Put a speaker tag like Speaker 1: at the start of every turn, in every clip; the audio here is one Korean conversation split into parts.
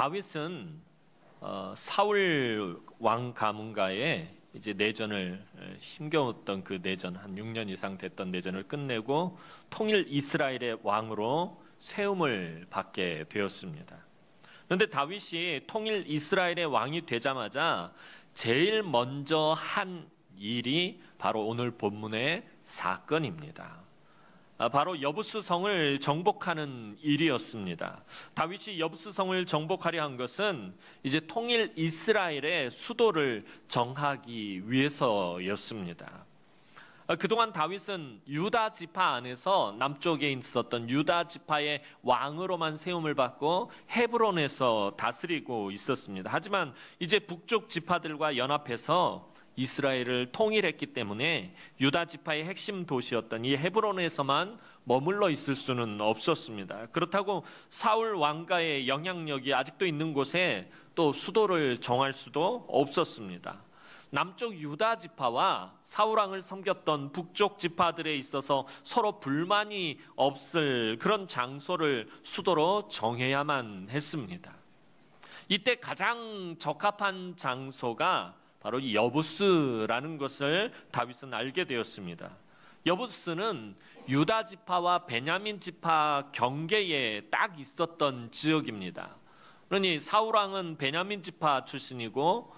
Speaker 1: 다윗은 사울 왕 가문과의 이제 내전을 힘겨웠던 그 내전, 한 6년 이상 됐던 내전을 끝내고 통일 이스라엘의 왕으로 세움을 받게 되었습니다. 그런데 다윗이 통일 이스라엘의 왕이 되자마자 제일 먼저 한 일이 바로 오늘 본문의 사건입니다. 바로 여부스 성을 정복하는 일이었습니다. 다윗이 여부스 성을 정복하려 한 것은 이제 통일 이스라엘의 수도를 정하기 위해서였습니다. 그동안 다윗은 유다 지파 안에서 남쪽에 있었던 유다 지파의 왕으로만 세움을 받고 헤브론에서 다스리고 있었습니다. 하지만 이제 북쪽 지파들과 연합해서 이스라엘을 통일했기 때문에 유다 지파의 핵심 도시였던 이 헤브론에서만 머물러 있을 수는 없었습니다. 그렇다고 사울 왕가의 영향력이 아직도 있는 곳에 또 수도를 정할 수도 없었습니다. 남쪽 유다 지파와 사울 왕을 섬겼던 북쪽 지파들에 있어서 서로 불만이 없을 그런 장소를 수도로 정해야만 했습니다. 이때 가장 적합한 장소가 바로 이 여부스라는 것을 다윗은 알게 되었습니다. 여부스는 유다 지파와 베냐민 지파 경계에 딱 있었던 지역입니다. 그러니 사울 왕은 베냐민 지파 출신이고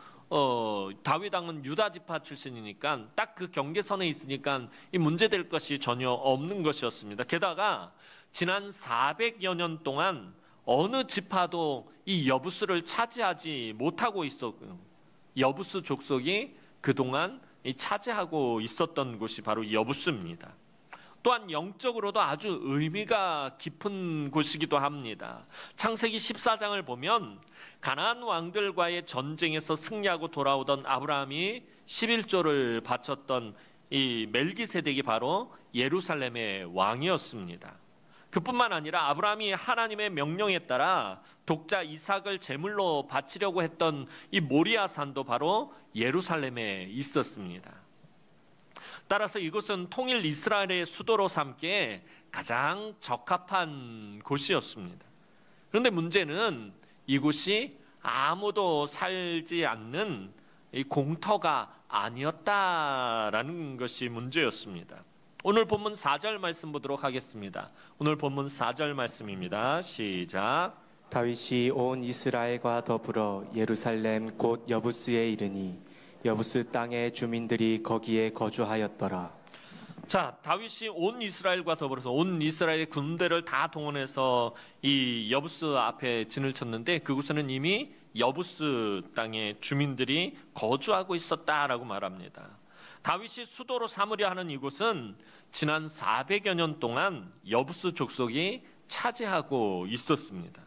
Speaker 1: 다윗 왕은 유다 지파 출신이니까 딱 그 경계선에 있으니까 이 문제될 것이 전혀 없는 것이었습니다. 게다가 지난 400여 년 동안 어느 지파도 이 여부스를 차지하지 못하고 있었고요. 여부스 족속이 그동안 차지하고 있었던 곳이 바로 여부스입니다. 또한 영적으로도 아주 의미가 깊은 곳이기도 합니다. 창세기 14장을 보면 가나안 왕들과의 전쟁에서 승리하고 돌아오던 아브라함이 11조를 바쳤던 이 멜기세덱이 바로 예루살렘의 왕이었습니다. 그뿐만 아니라 아브라함이 하나님의 명령에 따라 독자 이삭을 제물로 바치려고 했던 이 모리아 산도 바로 예루살렘에 있었습니다. 따라서 이곳은 통일 이스라엘의 수도로 삼기에 가장 적합한 곳이었습니다. 그런데 문제는 이곳이 아무도 살지 않는 이 공터가 아니었다라는 것이 문제였습니다. 오늘 본문 4절 말씀 보도록 하겠습니다. 오늘 본문 4절 말씀입니다. 시작.
Speaker 2: 다윗이 온 이스라엘과 더불어 예루살렘 곧 여부스에 이르니 여부스 땅의 주민들이 거기에 거주하였더라.
Speaker 1: 자, 다윗이 온 이스라엘과 더불어서 온 이스라엘의 군대를 다 동원해서 이 여부스 앞에 진을 쳤는데 그곳에는 이미 여부스 땅의 주민들이 거주하고 있었다라고 말합니다. 다윗이 수도로 삼으려 하는 이곳은 지난 400여 년 동안 여부스 족속이 차지하고 있었습니다.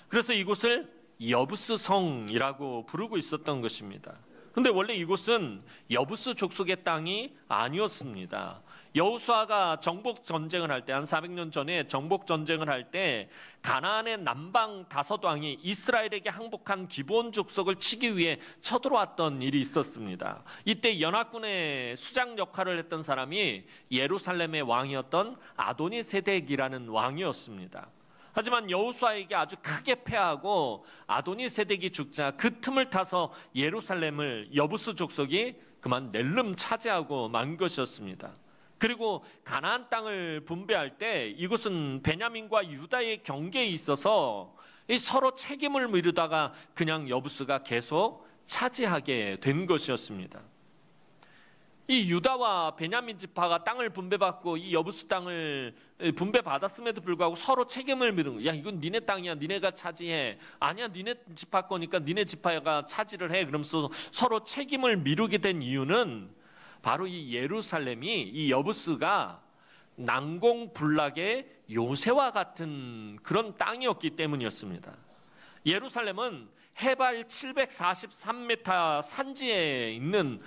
Speaker 1: 그래서 이곳을 여부스 성이라고 부르고 있었던 것입니다. 그런데 원래 이곳은 여부스 족속의 땅이 아니었습니다. 여호수아가 정복 전쟁을 할 때, 한 400년 전에 정복 전쟁을 할 때 가나안의 남방 5왕이 이스라엘에게 항복한 기브온 족속을 치기 위해 쳐들어왔던 일이 있었습니다. 이때 연합군의 수장 역할을 했던 사람이 예루살렘의 왕이었던 아도니세덱이라는 왕이었습니다. 하지만 여호수아에게 아주 크게 패하고 아도니세덱이 죽자 그 틈을 타서 예루살렘을 여부스 족속이 그만 낼름 차지하고 만 것이었습니다. 그리고 가나안 땅을 분배할 때 이곳은 베냐민과 유다의 경계에 있어서 서로 책임을 미루다가 그냥 여부스가 계속 차지하게 된 것이었습니다. 이 유다와 베냐민 지파가 땅을 분배받고 이 여부스 땅을 분배받았음에도 불구하고 서로 책임을 미루는 거야. 야, 이건 니네 땅이야. 니네가 차지해. 아니야, 니네 지파 거니까 니네 지파가 차지를 해. 그러면서 서로 책임을 미루게 된 이유는 바로 이 예루살렘이 이 여부스가 난공불락의 요새와 같은 그런 땅이었기 때문이었습니다. 예루살렘은 해발 743m 산지에 있는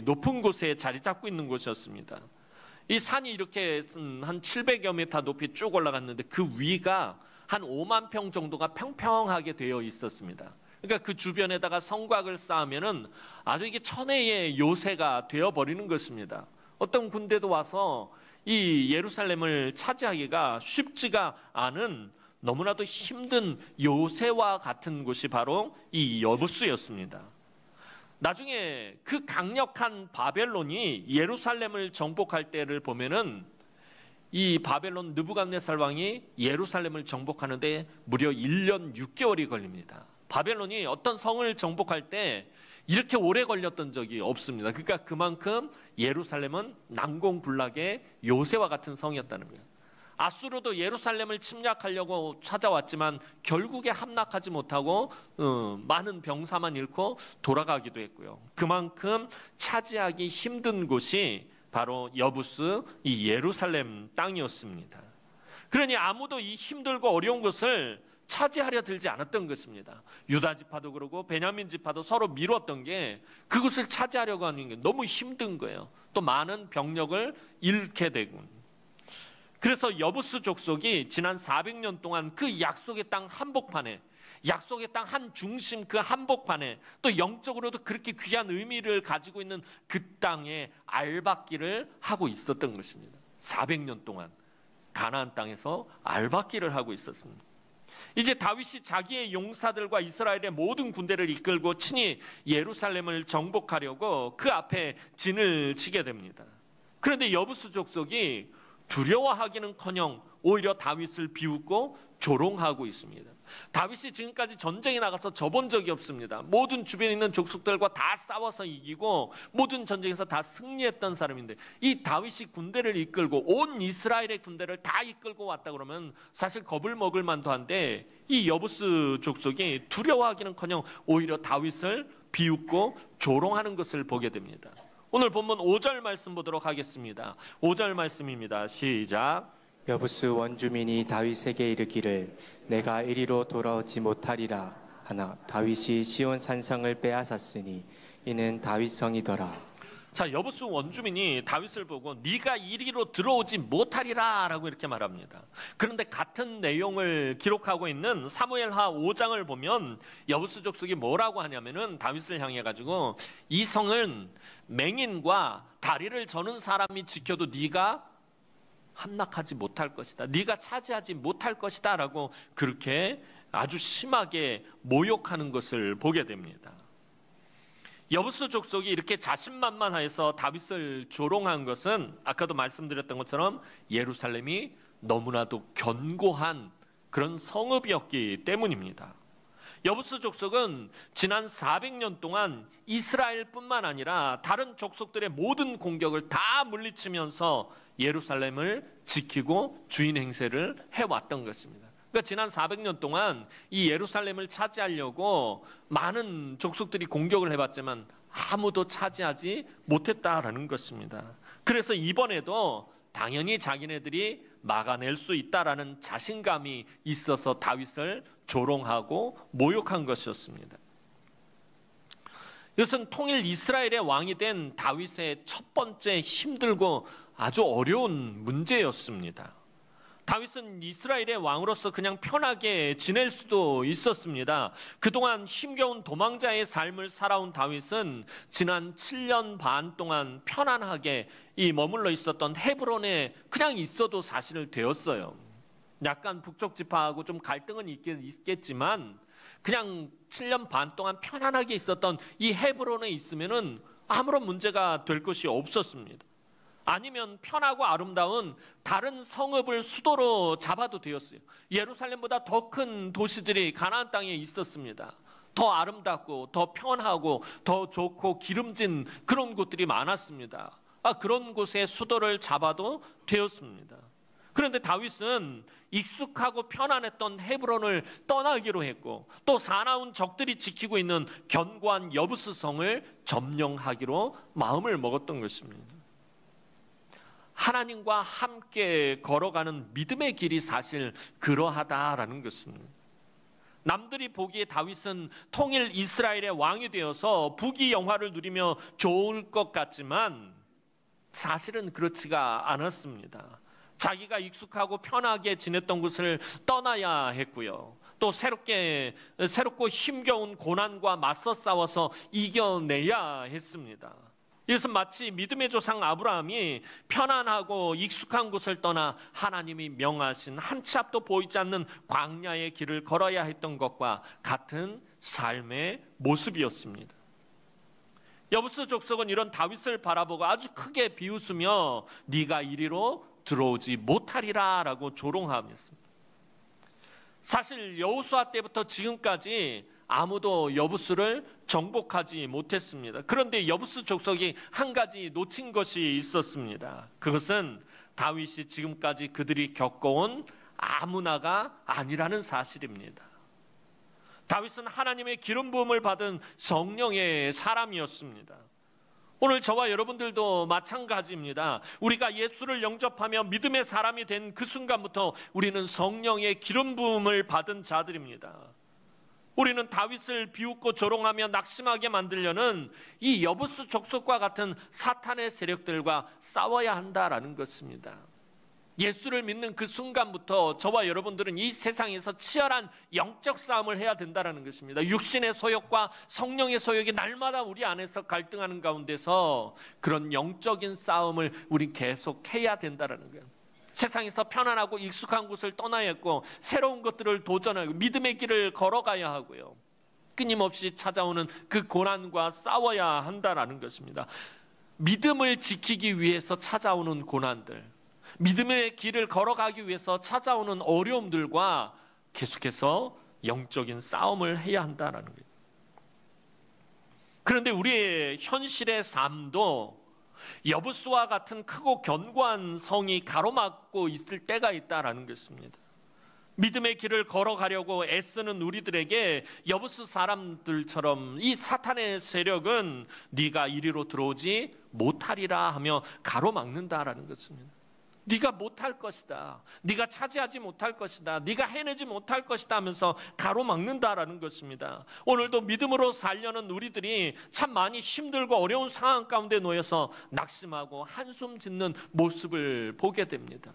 Speaker 1: 높은 곳에 자리 잡고 있는 곳이었습니다. 이 산이 이렇게 한 700여 미터 높이 쭉 올라갔는데 그 위가 한 5만 평 정도가 평평하게 되어 있었습니다. 그러니까 그 주변에다가 성곽을 쌓으면은 아주 이게 천혜의 요새가 되어버리는 것입니다. 어떤 군대도 와서 이 예루살렘을 차지하기가 쉽지가 않은 너무나도 힘든 요새와 같은 곳이 바로 이 여부스였습니다. 나중에 그 강력한 바벨론이 예루살렘을 정복할 때를 보면은 이 바벨론 느부갓네살 왕이 예루살렘을 정복하는데 무려 1년 6개월이 걸립니다. 바벨론이 어떤 성을 정복할 때 이렇게 오래 걸렸던 적이 없습니다. 그러니까 그만큼 예루살렘은 난공불락의 요새와 같은 성이었다는 거예요. 아수르도 예루살렘을 침략하려고 찾아왔지만 결국에 함락하지 못하고 많은 병사만 잃고 돌아가기도 했고요. 그만큼 차지하기 힘든 곳이 바로 여부스 이 예루살렘 땅이었습니다. 그러니 아무도 이 힘들고 어려운 것을 차지하려 들지 않았던 것입니다. 유다 지파도 그러고 베냐민 지파도 서로 미뤘던 게 그것을 차지하려고 하는 게 너무 힘든 거예요. 또 많은 병력을 잃게 되고. 그래서 여부스 족속이 지난 400년 동안 그 약속의 땅 한복판에, 약속의 땅 한 중심 그 한복판에, 또 영적으로도 그렇게 귀한 의미를 가지고 있는 그 땅에 알박기를 하고 있었던 것입니다. 400년 동안 가나안 땅에서 알박기를 하고 있었습니다. 이제 다윗이 자기의 용사들과 이스라엘의 모든 군대를 이끌고 친히 예루살렘을 정복하려고 그 앞에 진을 치게 됩니다. 그런데 여부스 족속이 두려워하기는커녕 오히려 다윗을 비웃고 조롱하고 있습니다. 다윗이 지금까지 전쟁에 나가서 져본 적이 없습니다. 모든 주변에 있는 족속들과 다 싸워서 이기고 모든 전쟁에서 다 승리했던 사람인데 이 다윗이 군대를 이끌고 온 이스라엘의 군대를 다 이끌고 왔다 그러면 사실 겁을 먹을 만도 한데 이 여부스 족속이 두려워하기는커녕 오히려 다윗을 비웃고 조롱하는 것을 보게 됩니다. 오늘 본문 5절 말씀 보도록 하겠습니다. 5절 말씀입니다. 시작.
Speaker 2: 여부스 원주민이 다윗에게 이르기를 내가 이리로 돌아오지 못하리라 하나 다윗이 시온 산성을 빼앗았으니 이는 다윗성이더라.
Speaker 1: 자, 여부스 원주민이 다윗을 보고 네가 이리로 들어오지 못하리라 라고 이렇게 말합니다. 그런데 같은 내용을 기록하고 있는 사무엘하 5장을 보면 여부스 족속이 뭐라고 하냐면은 다윗을 향해 가지고 이 성은 맹인과 다리를 저는 사람이 지켜도 네가 함락하지 못할 것이다. 네가 차지하지 못할 것이다 라고 그렇게 아주 심하게 모욕하는 것을 보게 됩니다. 여부스 족속이 이렇게 자신만만해서 다윗을 조롱한 것은 아까도 말씀드렸던 것처럼 예루살렘이 너무나도 견고한 그런 성읍이었기 때문입니다. 여부스 족속은 지난 400년 동안 이스라엘뿐만 아니라 다른 족속들의 모든 공격을 다 물리치면서 예루살렘을 지키고 주인 행세를 해왔던 것입니다. 그러니까 지난 400년 동안 이 예루살렘을 차지하려고 많은 족속들이 공격을 해봤지만 아무도 차지하지 못했다라는 것입니다. 그래서 이번에도 당연히 자기네들이 막아낼 수 있다라는 자신감이 있어서 다윗을 조롱하고 모욕한 것이었습니다. 이것은 통일 이스라엘의 왕이 된 다윗의 첫 번째 힘들고 아주 어려운 문제였습니다. 다윗은 이스라엘의 왕으로서 그냥 편하게 지낼 수도 있었습니다. 그동안 힘겨운 도망자의 삶을 살아온 다윗은 지난 7년 반 동안 편안하게 머물러 있었던 헤브론에 그냥 있어도 사실은 되었어요. 약간 북쪽 지파하고 좀 갈등은 있겠지만 그냥 7년 반 동안 편안하게 있었던 이 헤브론에 있으면은 아무런 문제가 될 것이 없었습니다. 아니면 편하고 아름다운 다른 성읍을 수도로 잡아도 되었어요. 예루살렘보다 더 큰 도시들이 가나안 땅에 있었습니다. 더 아름답고 더 편하고 더 좋고 기름진 그런 곳들이 많았습니다. 그런 곳에 수도를 잡아도 되었습니다. 그런데 다윗은 익숙하고 편안했던 헤브론을 떠나기로 했고 또 사나운 적들이 지키고 있는 견고한 여부스 성을 점령하기로 마음을 먹었던 것입니다. 하나님과 함께 걸어가는 믿음의 길이 사실 그러하다라는 것입니다. 남들이 보기에 다윗은 통일 이스라엘의 왕이 되어서 부귀영화를 누리며 좋을 것 같지만 사실은 그렇지가 않았습니다. 자기가 익숙하고 편하게 지냈던 곳을 떠나야 했고요. 또 새롭고 힘겨운 고난과 맞서 싸워서 이겨내야 했습니다. 이것은 마치 믿음의 조상 아브라함이 편안하고 익숙한 곳을 떠나 하나님이 명하신 한 치 앞도 보이지 않는 광야의 길을 걸어야 했던 것과 같은 삶의 모습이었습니다. 여부스 족속은 이런 다윗을 바라보고 아주 크게 비웃으며 네가 이리로 들어오지 못하리라 라고 조롱하였습니다. 사실 여호수아 때부터 지금까지 아무도 여부스를 정복하지 못했습니다. 그런데 여부스 족속이 한 가지 놓친 것이 있었습니다. 그것은 다윗이 지금까지 그들이 겪어온 아무나가 아니라는 사실입니다. 다윗은 하나님의 기름 부음을 받은 성령의 사람이었습니다. 오늘 저와 여러분들도 마찬가지입니다. 우리가 예수를 영접하며 믿음의 사람이 된 그 순간부터 우리는 성령의 기름 부음을 받은 자들입니다. 우리는 다윗을 비웃고 조롱하며 낙심하게 만들려는 이 여부스 족속과 같은 사탄의 세력들과 싸워야 한다라는 것입니다. 예수를 믿는 그 순간부터 저와 여러분들은 이 세상에서 치열한 영적 싸움을 해야 된다는 것입니다. 육신의 소욕과 성령의 소욕이 날마다 우리 안에서 갈등하는 가운데서 그런 영적인 싸움을 우리 계속 해야 된다는 거예요. 세상에서 편안하고 익숙한 곳을 떠나야 했고 새로운 것들을 도전하고 믿음의 길을 걸어가야 하고요. 끊임없이 찾아오는 그 고난과 싸워야 한다는 것입니다. 믿음을 지키기 위해서 찾아오는 고난들, 믿음의 길을 걸어가기 위해서 찾아오는 어려움들과 계속해서 영적인 싸움을 해야 한다는 거예요. 그런데 우리의 현실의 삶도 여부스와 같은 크고 견고한 성이 가로막고 있을 때가 있다라는 것입니다. 믿음의 길을 걸어가려고 애쓰는 우리들에게 여부스 사람들처럼 이 사탄의 세력은 네가 이리로 들어오지 못하리라 하며 가로막는다라는 것입니다. 네가 못할 것이다. 네가 차지하지 못할 것이다. 네가 해내지 못할 것이다 하면서 가로막는다라는 것입니다. 오늘도 믿음으로 살려는 우리들이 참 많이 힘들고 어려운 상황 가운데 놓여서 낙심하고 한숨 짓는 모습을 보게 됩니다.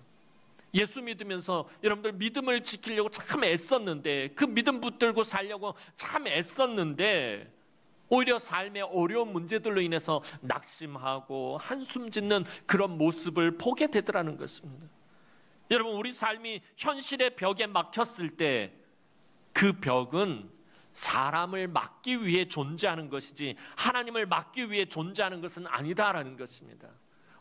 Speaker 1: 예수 믿으면서 여러분들 믿음을 지키려고 참 애썼는데, 그 믿음 붙들고 살려고 참 애썼는데 오히려 삶의 어려운 문제들로 인해서 낙심하고 한숨 짓는 그런 모습을 보게 되더라는 것입니다. 여러분, 우리 삶이 현실의 벽에 막혔을 때 그 벽은 사람을 막기 위해 존재하는 것이지 하나님을 막기 위해 존재하는 것은 아니다라는 것입니다.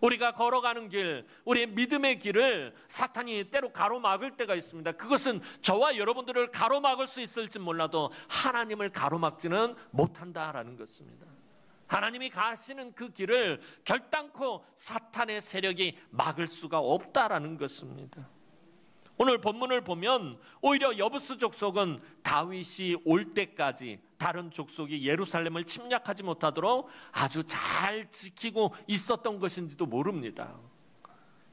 Speaker 1: 우리가 걸어가는 길, 우리의 믿음의 길을 사탄이 때로 가로막을 때가 있습니다. 그것은 저와 여러분들을 가로막을 수 있을지 몰라도 하나님을 가로막지는 못한다라는 것입니다. 하나님이 가시는 그 길을 결단코 사탄의 세력이 막을 수가 없다라는 것입니다. 오늘 본문을 보면 오히려 여부스 족속은 다윗이 올 때까지 다른 족속이 예루살렘을 침략하지 못하도록 아주 잘 지키고 있었던 것인지도 모릅니다.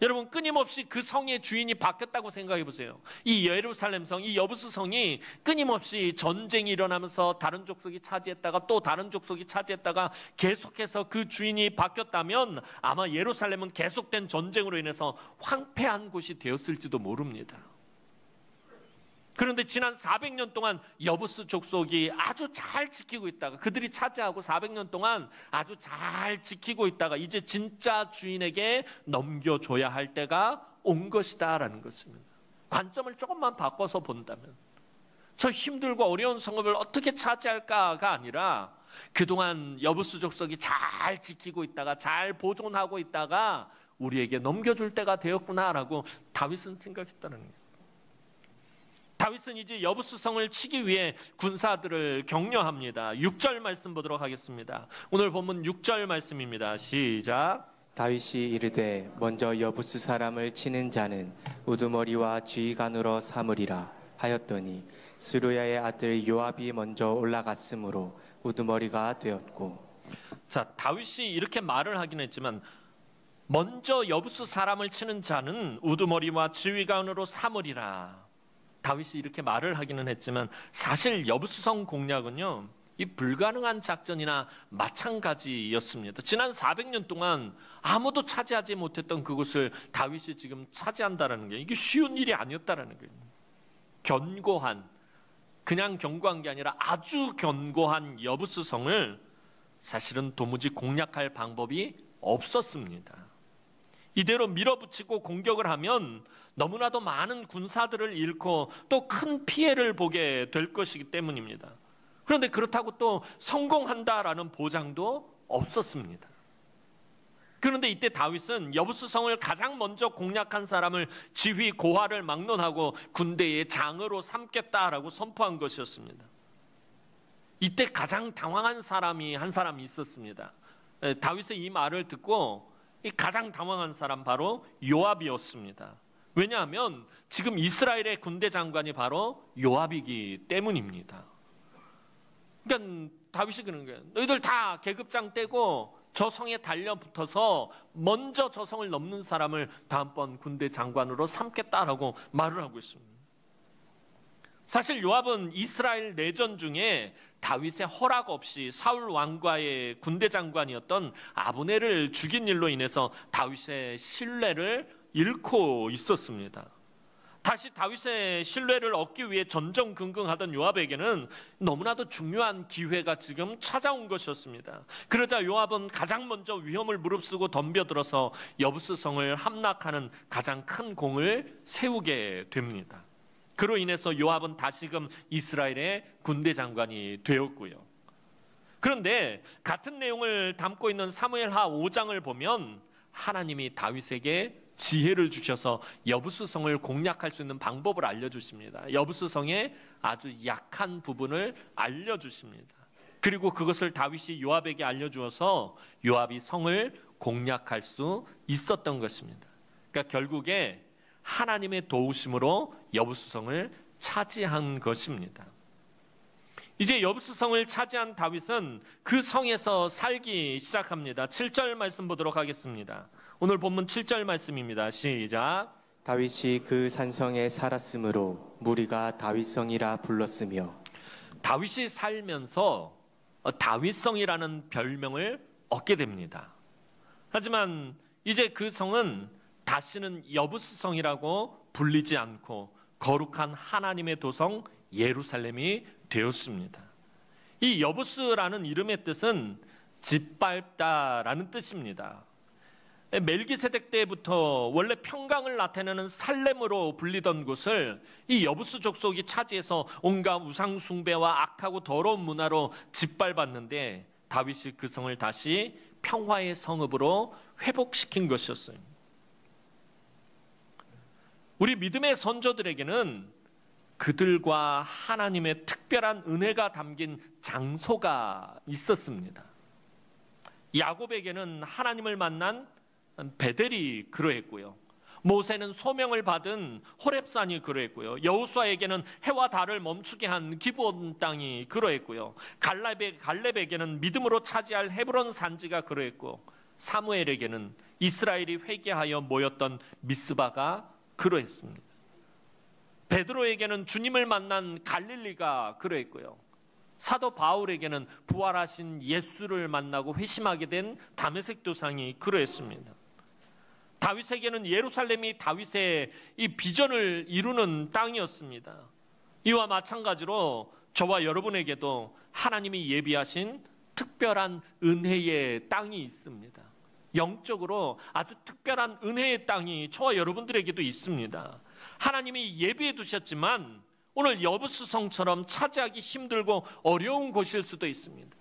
Speaker 1: 여러분, 끊임없이 그 성의 주인이 바뀌었다고 생각해 보세요. 이 예루살렘 성, 이 여부스 성이 끊임없이 전쟁이 일어나면서 다른 족속이 차지했다가 또 다른 족속이 차지했다가 계속해서 그 주인이 바뀌었다면 아마 예루살렘은 계속된 전쟁으로 인해서 황폐한 곳이 되었을지도 모릅니다. 그런데 지난 400년 동안 여부스 족속이 아주 잘 지키고 있다가, 그들이 차지하고 400년 동안 아주 잘 지키고 있다가 이제 진짜 주인에게 넘겨줘야 할 때가 온 것이다라는 것입니다. 관점을 조금만 바꿔서 본다면 저 힘들고 어려운 성읍을 어떻게 차지할까가 아니라 그동안 여부스 족속이 잘 지키고 있다가 잘 보존하고 있다가 우리에게 넘겨줄 때가 되었구나라고 다윗은 생각했다는 거예요. 다윗은 이제 여부스 성을 치기 위해 군사들을 격려합니다. 6절 말씀 보도록 하겠습니다. 오늘 본문 6절 말씀입니다. 시작.
Speaker 2: 다윗이 이르되 먼저 여부스 사람을 치는 자는 우두머리와 지휘관으로 삼으리라 하였더니 스루야의 아들 요압이 먼저 올라갔으므로 우두머리가 되었고.
Speaker 1: 자, 다윗이 이렇게 말을 하긴 했지만 먼저 여부스 사람을 치는 자는 우두머리와 지휘관으로 삼으리라. 다윗이 이렇게 말을 하기는 했지만 사실 여부스성 공략은요, 이 불가능한 작전이나 마찬가지였습니다. 지난 400년 동안 아무도 차지하지 못했던 그곳을 다윗이 지금 차지한다는 게 이게 쉬운 일이 아니었다는 거예요. 견고한, 그냥 견고한 게 아니라 아주 견고한 여부스성을 사실은 도무지 공략할 방법이 없었습니다. 이대로 밀어붙이고 공격을 하면 너무나도 많은 군사들을 잃고 또 큰 피해를 보게 될 것이기 때문입니다. 그런데 그렇다고 또 성공한다라는 보장도 없었습니다. 그런데 이때 다윗은 여부스성을 가장 먼저 공략한 사람을 지휘 고하를 막론하고 군대의 장으로 삼겠다라고 선포한 것이었습니다. 이때 가장 당황한 사람이 한 사람이 있었습니다. 다윗의 이 말을 듣고 가장 당황한 사람 바로 요압이었습니다. 왜냐하면 지금 이스라엘의 군대 장관이 바로 요압이기 때문입니다. 그러니까 다윗이 그러는 거예요. 너희들 다 계급장 떼고 저 성에 달려붙어서 먼저 저 성을 넘는 사람을 다음번 군대 장관으로 삼겠다라고 말을 하고 있습니다. 사실 요압은 이스라엘 내전 중에 다윗의 허락 없이 사울 왕과의 군대 장관이었던 아브넬을 죽인 일로 인해서 다윗의 신뢰를 잃고 있었습니다. 다시 다윗의 신뢰를 얻기 위해 전전긍긍하던 요압에게는 너무나도 중요한 기회가 지금 찾아온 것이었습니다. 그러자 요압은 가장 먼저 위험을 무릅쓰고 덤벼들어서 여부스성을 함락하는 가장 큰 공을 세우게 됩니다. 그로 인해서 요압은 다시금 이스라엘의 군대 장관이 되었고요. 그런데 같은 내용을 담고 있는 사무엘하 5장을 보면 하나님이 다윗에게 지혜를 주셔서 여부스성을 공략할 수 있는 방법을 알려주십니다. 여부스성의 아주 약한 부분을 알려주십니다. 그리고 그것을 다윗이 요압에게 알려주어서 요압이 성을 공략할 수 있었던 것입니다. 그러니까 결국에 하나님의 도우심으로 여부스성을 차지한 것입니다. 이제 여부스성을 차지한 다윗은 그 성에서 살기 시작합니다. 7절 말씀 보도록 하겠습니다. 오늘 본문 7절 말씀입니다. 시작.
Speaker 2: 다윗이 그 산성에 살았으므로 무리가 다윗성이라 불렀으며.
Speaker 1: 다윗이 살면서 다윗성이라는 별명을 얻게 됩니다. 하지만 이제 그 성은 다시는 여부스성이라고 불리지 않고 거룩한 하나님의 도성 예루살렘이 되었습니다. 이 여부스라는 이름의 뜻은 짓밟다라는 뜻입니다. 멜기세덱 때부터 원래 평강을 나타내는 살렘으로 불리던 곳을 이 여부스 족속이 차지해서 온갖 우상 숭배와 악하고 더러운 문화로 짓밟았는데 다윗이 그 성을 다시 평화의 성읍으로 회복시킨 것이었어요. 우리 믿음의 선조들에게는 그들과 하나님의 특별한 은혜가 담긴 장소가 있었습니다. 야곱에게는 하나님을 만난 베델이 그러했고요. 모세는 소명을 받은 호렙산이 그러했고요. 여호수아에게는 해와 달을 멈추게 한 기브온 땅이 그러했고요. 갈렙에게는 믿음으로 차지할 헤브론 산지가 그러했고, 사무엘에게는 이스라엘이 회개하여 모였던 미스바가 그러했습니다. 베드로에게는 주님을 만난 갈릴리가 그러했고요. 사도 바울에게는 부활하신 예수를 만나고 회심하게 된 다메섹 도상이 그러했습니다. 다윗에게는 예루살렘이 다윗의 이 비전을 이루는 땅이었습니다. 이와 마찬가지로 저와 여러분에게도 하나님이 예비하신 특별한 은혜의 땅이 있습니다. 영적으로 아주 특별한 은혜의 땅이 저와 여러분들에게도 있습니다. 하나님이 예비해 두셨지만 오늘 여부스성처럼 차지하기 힘들고 어려운 곳일 수도 있습니다.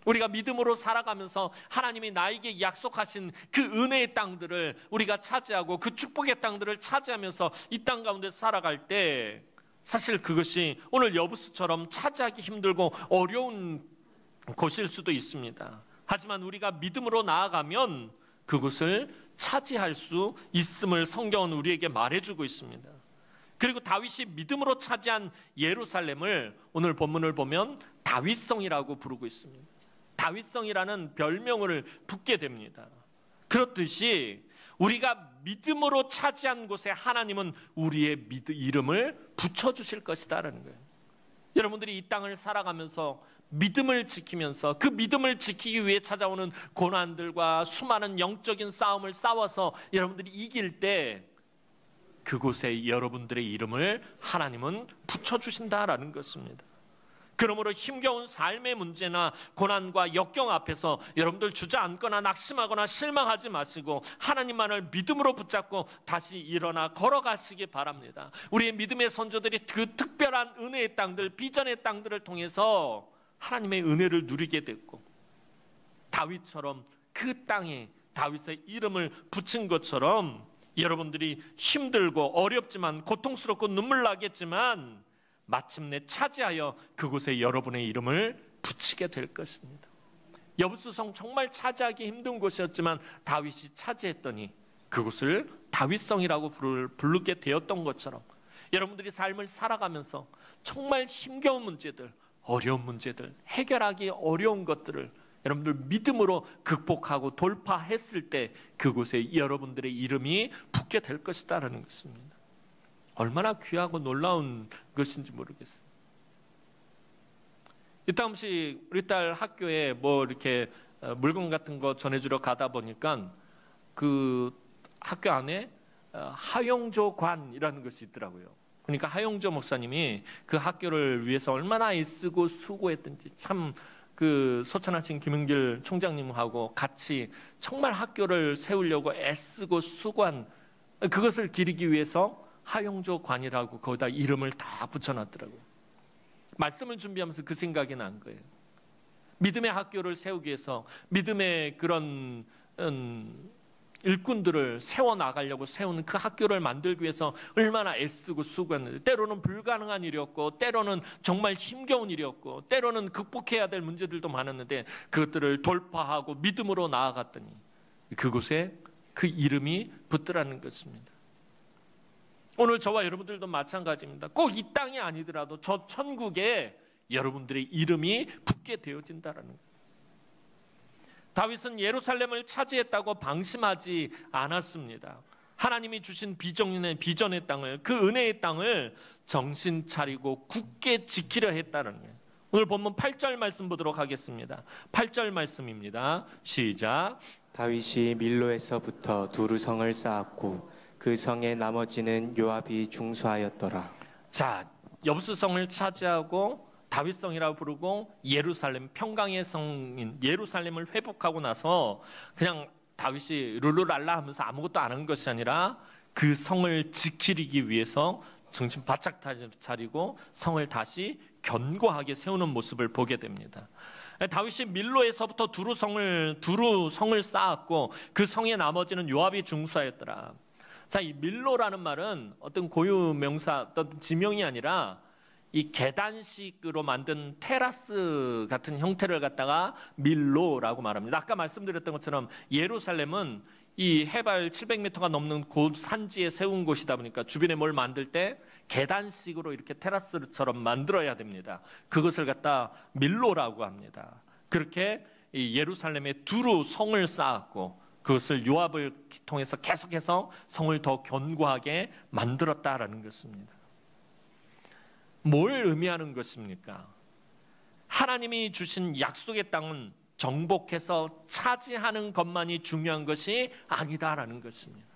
Speaker 1: 우리가 믿음으로 살아가면서 하나님이 나에게 약속하신 그 은혜의 땅들을 우리가 차지하고 그 축복의 땅들을 차지하면서 이 땅 가운데 살아갈 때 사실 그것이 오늘 여부스처럼 차지하기 힘들고 어려운 곳일 수도 있습니다. 하지만 우리가 믿음으로 나아가면 그것을 차지할 수 있음을 성경은 우리에게 말해주고 있습니다. 그리고 다윗이 믿음으로 차지한 예루살렘을 오늘 본문을 보면 다윗성이라고 부르고 있습니다. 다윗성이라는 별명을 붙게 됩니다. 그렇듯이 우리가 믿음으로 차지한 곳에 하나님은 우리의 이름을 붙여주실 것이다라는 거예요. 여러분들이 이 땅을 살아가면서 믿음을 지키면서 그 믿음을 지키기 위해 찾아오는 고난들과 수많은 영적인 싸움을 싸워서 여러분들이 이길 때 그곳에 여러분들의 이름을 하나님은 붙여주신다라는 것입니다. 그러므로 힘겨운 삶의 문제나 고난과 역경 앞에서 여러분들 주저앉거나 낙심하거나 실망하지 마시고 하나님만을 믿음으로 붙잡고 다시 일어나 걸어가시기 바랍니다. 우리의 믿음의 선조들이 그 특별한 은혜의 땅들, 비전의 땅들을 통해서 하나님의 은혜를 누리게 됐고, 다윗처럼 그 땅에 다윗의 이름을 붙인 것처럼 여러분들이 힘들고 어렵지만 고통스럽고 눈물 나겠지만 마침내 차지하여 그곳에 여러분의 이름을 붙이게 될 것입니다. 여부수성 정말 차지하기 힘든 곳이었지만 다윗이 차지했더니 그곳을 다윗성이라고 부르게 되었던 것처럼 여러분들이 삶을 살아가면서 정말 힘겨운 문제들, 어려운 문제들, 해결하기 어려운 것들을 여러분들 믿음으로 극복하고 돌파했을 때 그곳에 여러분들의 이름이 붙게 될 것이다라는 것입니다. 얼마나 귀하고 놀라운 것인지 모르겠어요. 이따금씩 우리 딸 학교에 뭐 이렇게 물건 같은 거 전해주러 가다 보니까 그 학교 안에 하용조관이라는 것이 있더라고요. 그러니까 하용조 목사님이 그 학교를 위해서 얼마나 애쓰고 수고했든지 참 그 소천하신 김은길 총장님하고 같이 정말 학교를 세우려고 애쓰고 수고한 그것을 기리기 위해서 하용조관이라고 거기다 이름을 다 붙여놨더라고요. 말씀을 준비하면서 그 생각이 난 거예요. 믿음의 학교를 세우기 위해서 믿음의 그런 일꾼들을 세워나가려고 세우는 그 학교를 만들기 위해서 얼마나 애쓰고 수고했는데 때로는 불가능한 일이었고 때로는 정말 힘겨운 일이었고 때로는 극복해야 될 문제들도 많았는데 그것들을 돌파하고 믿음으로 나아갔더니 그곳에 그 이름이 붙더라는 것입니다. 오늘 저와 여러분들도 마찬가지입니다. 꼭 이 땅이 아니더라도 저 천국에 여러분들의 이름이 붙게 되어진다는 거예요. 다윗은 예루살렘을 차지했다고 방심하지 않았습니다. 하나님이 주신 비전의 땅을, 그 은혜의 땅을 정신 차리고 굳게 지키려 했다는 거예요. 오늘 본문 8절 말씀 보도록 하겠습니다. 8절 말씀입니다. 시작.
Speaker 2: 다윗이 밀로에서부터 두루 성을 쌓았고 그 성의 나머지는 요압이 중수하였더라.
Speaker 1: 자, 여부스성을 차지하고 다윗성이라고 부르고 예루살렘, 평강의 성인 예루살렘을 회복하고 나서 그냥 다윗이 룰루랄라 하면서 아무것도 안 한 것이 아니라 그 성을 지키기 위해서 정신 바짝 차리고 성을 다시 견고하게 세우는 모습을 보게 됩니다. 다윗이 밀로에서부터 두루 성을 쌓았고 그 성의 나머지는 요압이 중수하였더라. 자, 이 밀로라는 말은 어떤 고유 명사, 어떤 지명이 아니라 이 계단식으로 만든 테라스 같은 형태를 갖다가 밀로라고 말합니다. 아까 말씀드렸던 것처럼 예루살렘은 이 해발 700m가 넘는 고급 산지에 세운 곳이다 보니까 주변에 뭘 만들 때 계단식으로 이렇게 테라스처럼 만들어야 됩니다. 그것을 갖다 밀로라고 합니다. 그렇게 이 예루살렘에 두루 성을 쌓았고 그것을 요압을 통해서 계속해서 성을 더 견고하게 만들었다라는 것입니다. 뭘 의미하는 것입니까? 하나님이 주신 약속의 땅은 정복해서 차지하는 것만이 중요한 것이 아니다라는 것입니다.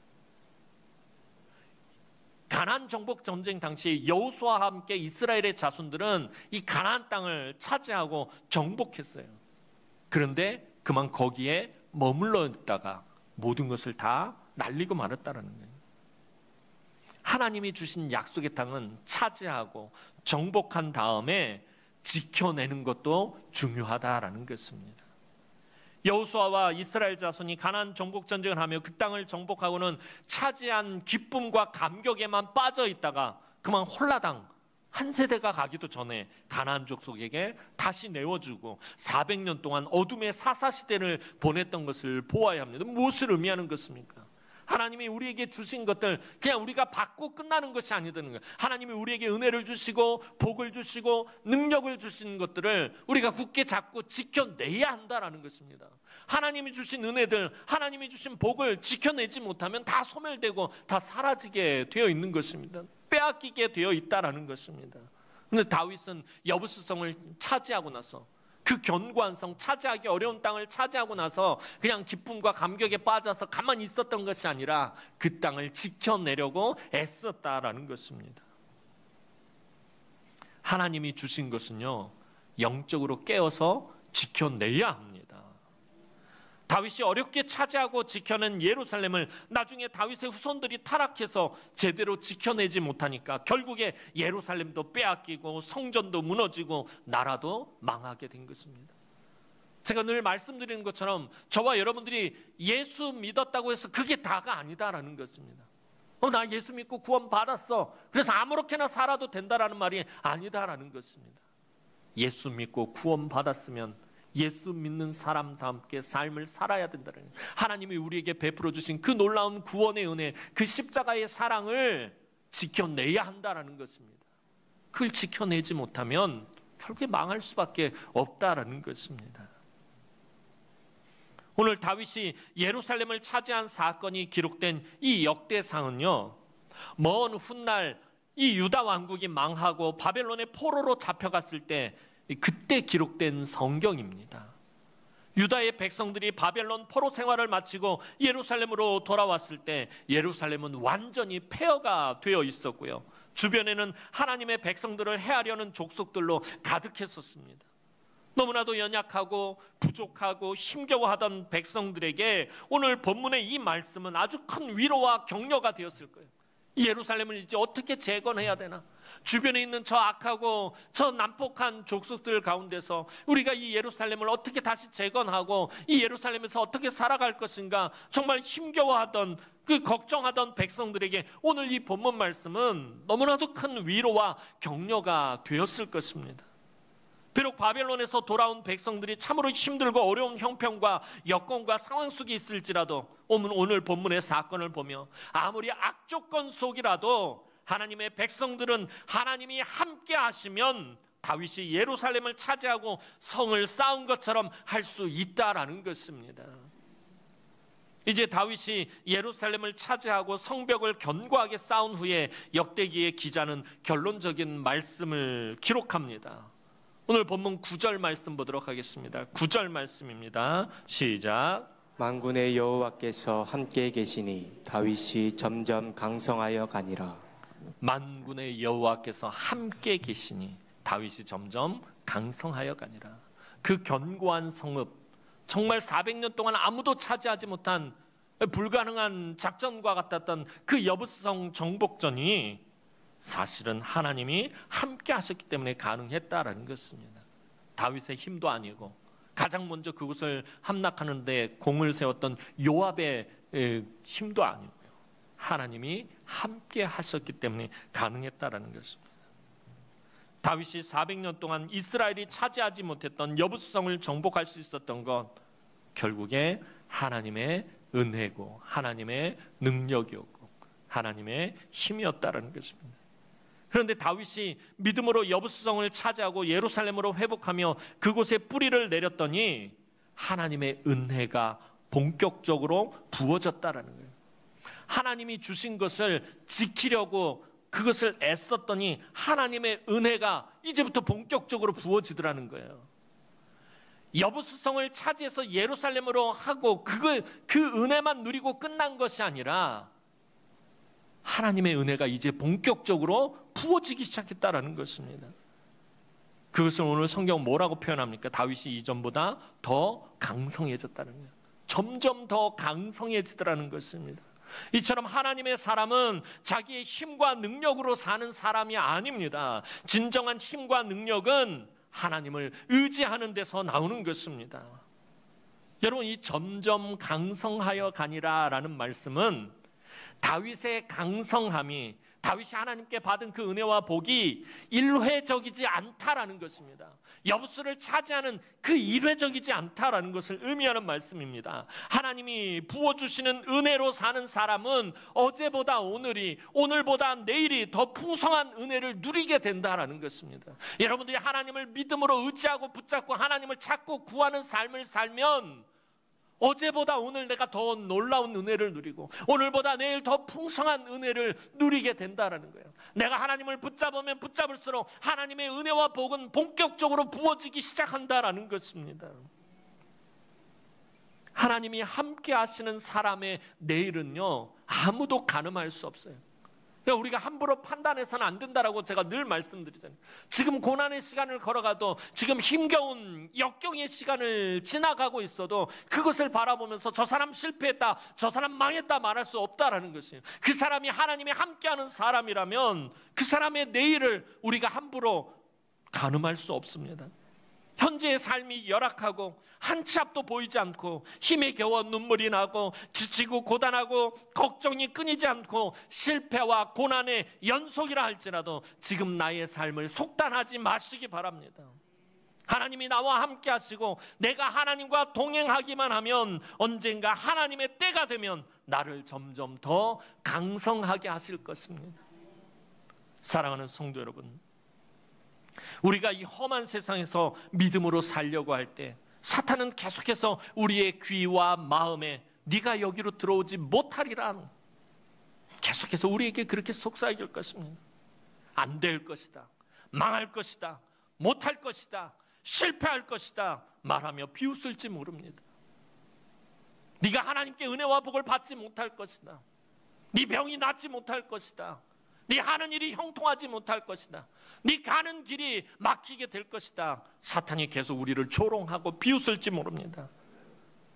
Speaker 1: 가나안 정복 전쟁 당시 여호수아와 함께 이스라엘의 자손들은 이 가나안 땅을 차지하고 정복했어요. 그런데 그만 거기에 머물러 있다가 모든 것을 다 날리고 말았다라는 거예요. 하나님이 주신 약속의 땅은 차지하고 정복한 다음에 지켜내는 것도 중요하다라는 것입니다. 여호수아와 이스라엘 자손이 가나안 정복 전쟁을 하며 그 땅을 정복하고는 차지한 기쁨과 감격에만 빠져 있다가 그만 홀라당 한 세대가 가기도 전에 가나안 족속에게 다시 내어주고 400년 동안 어둠의 사사시대를 보냈던 것을 보아야 합니다. 무엇을 의미하는 것입니까? 하나님이 우리에게 주신 것들 그냥 우리가 받고 끝나는 것이 아니다는 거예요. 하나님이 우리에게 은혜를 주시고 복을 주시고 능력을 주신 것들을 우리가 굳게 잡고 지켜내야 한다라는 것입니다. 하나님이 주신 은혜들, 하나님이 주신 복을 지켜내지 못하면 다 소멸되고 다 사라지게 되어 있는 것입니다. 빼앗기게 되어 있다라는 것입니다. 그런데 다윗은 여부스성을 차지하고 나서 그 견고한 성, 차지하기 어려운 땅을 차지하고 나서 그냥 기쁨과 감격에 빠져서 가만히 있었던 것이 아니라 그 땅을 지켜내려고 애썼다라는 것입니다. 하나님이 주신 것은요, 영적으로 깨어서 지켜내야 합니다. 다윗이 어렵게 차지하고 지켜낸 예루살렘을 나중에 다윗의 후손들이 타락해서 제대로 지켜내지 못하니까 결국에 예루살렘도 빼앗기고 성전도 무너지고 나라도 망하게 된 것입니다. 제가 늘 말씀드리는 것처럼 저와 여러분들이 예수 믿었다고 해서 그게 다가 아니다라는 것입니다. 나 예수 믿고 구원 받았어, 그래서 아무렇게나 살아도 된다라는 말이 아니다라는 것입니다. 예수 믿고 구원 받았으면 예수 믿는 사람답게 삶을 살아야 된다는 거예요. 하나님이 우리에게 베풀어 주신 그 놀라운 구원의 은혜, 그 십자가의 사랑을 지켜내야 한다는 것입니다. 그걸 지켜내지 못하면 결국에 망할 수밖에 없다라는 것입니다. 오늘 다윗이 예루살렘을 차지한 사건이 기록된 이 역대상은요, 먼 훗날 이 유다 왕국이 망하고 바벨론의 포로로 잡혀갔을 때 그때 기록된 성경입니다. 유다의 백성들이 바벨론 포로 생활을 마치고 예루살렘으로 돌아왔을 때 예루살렘은 완전히 폐허가 되어 있었고요. 주변에는 하나님의 백성들을 해하려는 족속들로 가득했었습니다. 너무나도 연약하고 부족하고 힘겨워하던 백성들에게 오늘 본문의 이 말씀은 아주 큰 위로와 격려가 되었을 거예요. 예루살렘을 이제 어떻게 재건해야 되나? 주변에 있는 저 악하고 저 난폭한 족속들 가운데서 우리가 이 예루살렘을 어떻게 다시 재건하고 이 예루살렘에서 어떻게 살아갈 것인가 정말 힘겨워하던 그 걱정하던 백성들에게 오늘 이 본문 말씀은 너무나도 큰 위로와 격려가 되었을 것입니다. 비록 바벨론에서 돌아온 백성들이 참으로 힘들고 어려운 형편과 여건과 상황 속에 있을지라도 오늘 본문의 사건을 보며 아무리 악조건 속이라도 하나님의 백성들은 하나님이 함께 하시면 다윗이 예루살렘을 차지하고 성을 쌓은 것처럼 할 수 있다라는 것입니다. 이제 다윗이 예루살렘을 차지하고 성벽을 견고하게 쌓은 후에 역대기의 기자는 결론적인 말씀을 기록합니다. 오늘 본문 9절 말씀 보도록 하겠습니다. 9절 말씀입니다. 시작.
Speaker 2: 만군의 여호와께서 함께 계시니 다윗이 점점 강성하여 가니라.
Speaker 1: 만군의 여호와께서 함께 계시니 다윗이 점점 강성하여 가니라. 그 견고한 성읍, 정말 400년 동안 아무도 차지하지 못한 불가능한 작전과 같았던 그 여부성 정복전이 사실은 하나님이 함께 하셨기 때문에 가능했다라는 것입니다. 다윗의 힘도 아니고 가장 먼저 그것을 함락하는 데 공을 세웠던 요압의 힘도 아니고요. 하나님이 함께 하셨기 때문에 가능했다라는 것입니다. 다윗이 400년 동안 이스라엘이 차지하지 못했던 여부성을 정복할 수 있었던 것 결국에 하나님의 은혜고 하나님의 능력이었고 하나님의 힘이었다라는 것입니다. 그런데 다윗이 믿음으로 여부성을 차지하고 예루살렘으로 회복하며 그곳에 뿌리를 내렸더니 하나님의 은혜가 본격적으로 부어졌다라는 거예요. 하나님이 주신 것을 지키려고 그것을 애썼더니 하나님의 은혜가 이제부터 본격적으로 부어지더라는 거예요. 여부수성을 차지해서 예루살렘으로 하고 그 은혜만 누리고 끝난 것이 아니라 하나님의 은혜가 이제 본격적으로 부어지기 시작했다라는 것입니다. 그것을 오늘 성경 뭐라고 표현합니까? 다윗이 이전보다 더 강성해졌다는 거예요. 점점 더 강성해지더라는 것입니다. 이처럼 하나님의 사람은 자기의 힘과 능력으로 사는 사람이 아닙니다. 진정한 힘과 능력은 하나님을 의지하는 데서 나오는 것입니다. 여러분, 이 점점 강성하여 가니라라는 말씀은 다윗의 강성함이 다윗이 하나님께 받은 그 은혜와 복이 일회적이지 않다라는 것입니다. 여부수를 차지하는 그 일회적이지 않다라는 것을 의미하는 말씀입니다. 하나님이 부어주시는 은혜로 사는 사람은 어제보다 오늘보다 내일이 더 풍성한 은혜를 누리게 된다라는 것입니다. 여러분들이 하나님을 믿음으로 의지하고 붙잡고 하나님을 찾고 구하는 삶을 살면 어제보다 오늘 내가 더 놀라운 은혜를 누리고 오늘보다 내일 더 풍성한 은혜를 누리게 된다라는 거예요. 내가 하나님을 붙잡으면 붙잡을수록 하나님의 은혜와 복은 본격적으로 부어지기 시작한다라는 것입니다. 하나님이 함께 하시는 사람의 내일은요, 아무도 가늠할 수 없어요. 그러니까 우리가 함부로 판단해서는 안 된다라고 제가 늘 말씀드리잖아요. 지금 고난의 시간을 걸어가도, 지금 힘겨운 역경의 시간을 지나가고 있어도 그것을 바라보면서 저 사람 실패했다, 저 사람 망했다 말할 수 없다라는 것이에요. 그 사람이 하나님이 함께하는 사람이라면 그 사람의 내일을 우리가 함부로 가늠할 수 없습니다. 현재의 삶이 열악하고 한치 앞도 보이지 않고 힘에 겨워 눈물이 나고 지치고 고단하고 걱정이 끊이지 않고 실패와 고난의 연속이라 할지라도 지금 나의 삶을 속단하지 마시기 바랍니다. 하나님이 나와 함께 하시고 내가 하나님과 동행하기만 하면 언젠가 하나님의 때가 되면 나를 점점 더 강성하게 하실 것입니다. 사랑하는 성도 여러분, 우리가 이 험한 세상에서 믿음으로 살려고 할 때 사탄은 계속해서 우리의 귀와 마음에 네가 여기로 들어오지 못하리라, 계속해서 우리에게 그렇게 속삭일 것입니다. 안 될 것이다, 망할 것이다, 못할 것이다, 실패할 것이다 말하며 비웃을지 모릅니다. 네가 하나님께 은혜와 복을 받지 못할 것이다, 네 병이 낫지 못할 것이다, 네 하는 일이 형통하지 못할 것이다, 네 가는 길이 막히게 될 것이다. 사탄이 계속 우리를 조롱하고 비웃을지 모릅니다.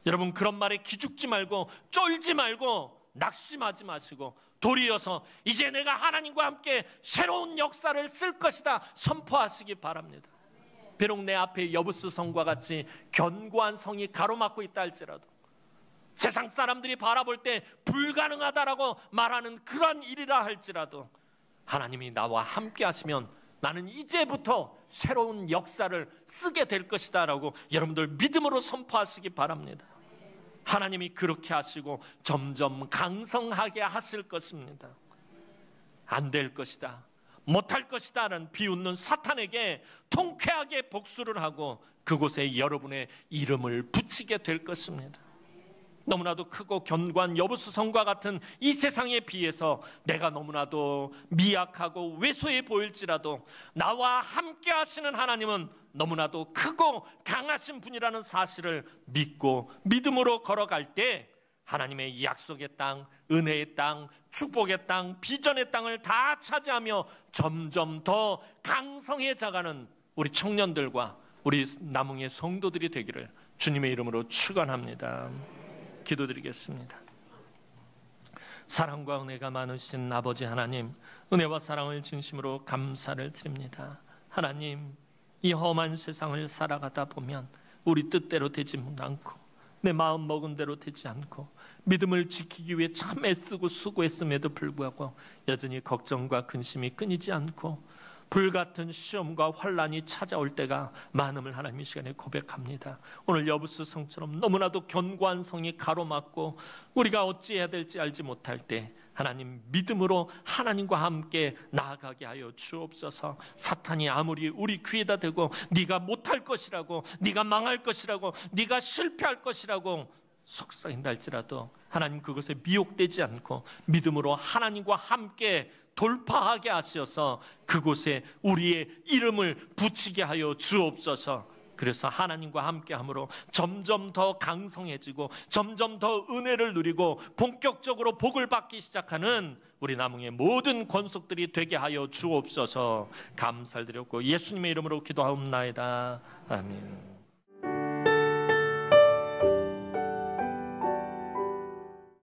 Speaker 1: 여러분, 그런 말에 기죽지 말고 쫄지 말고 낙심하지 마시고 도리어서 이제 내가 하나님과 함께 새로운 역사를 쓸 것이다 선포하시기 바랍니다. 비록 내 앞에 여부스 성과 같이 견고한 성이 가로막고 있다 할지라도, 세상 사람들이 바라볼 때 불가능하다라고 말하는 그런 일이라 할지라도 하나님이 나와 함께 하시면 나는 이제부터 새로운 역사를 쓰게 될 것이다 라고 여러분들 믿음으로 선포하시기 바랍니다. 하나님이 그렇게 하시고 점점 강성하게 하실 것입니다. 안 될 것이다, 못할 것이다 라는 비웃는 사탄에게 통쾌하게 복수를 하고 그곳에 여러분의 이름을 붙이게 될 것입니다. 너무나도 크고 견고한 여부수 성과 같은 이 세상에 비해서 내가 너무나도 미약하고 왜소해 보일지라도 나와 함께 하시는 하나님은 너무나도 크고 강하신 분이라는 사실을 믿고 믿음으로 걸어갈 때 하나님의 약속의 땅, 은혜의 땅, 축복의 땅, 비전의 땅을 다 차지하며 점점 더 강성해져가는 우리 청년들과 우리 남흥의 성도들이 되기를 주님의 이름으로 축원합니다. 기도드리겠습니다. 사랑과 은혜가 많으신 아버지 하나님, 은혜와 사랑을 진심으로 감사를 드립니다. 하나님, 이 험한 세상을 살아가다 보면 우리 뜻대로 되지 않고 내 마음 먹은 대로 되지 않고 믿음을 지키기 위해 참 애쓰고 수고했음에도 불구하고 여전히 걱정과 근심이 끊이지 않고 불같은 시험과 환란이 찾아올 때가 많음을 하나님 이 시간에 고백합니다. 오늘 여부수 성처럼 너무나도 견고한 성이 가로막고 우리가 어찌해야 될지 알지 못할 때 하나님 믿음으로 하나님과 함께 나아가게 하여 주옵소서. 사탄이 아무리 우리 귀에다 대고 네가 못할 것이라고, 네가 망할 것이라고, 네가 실패할 것이라고 속삭인다 할지라도 하나님 그것에 미혹되지 않고 믿음으로 하나님과 함께 돌파하게 하셔서 그곳에 우리의 이름을 붙이게 하여 주옵소서. 그래서 하나님과 함께함으로 점점 더 강성해지고 점점 더 은혜를 누리고 본격적으로 복을 받기 시작하는 우리 남흥의 모든 권속들이 되게 하여 주옵소서. 감사를 드렸고 예수님의 이름으로 기도하옵나이다. 아멘.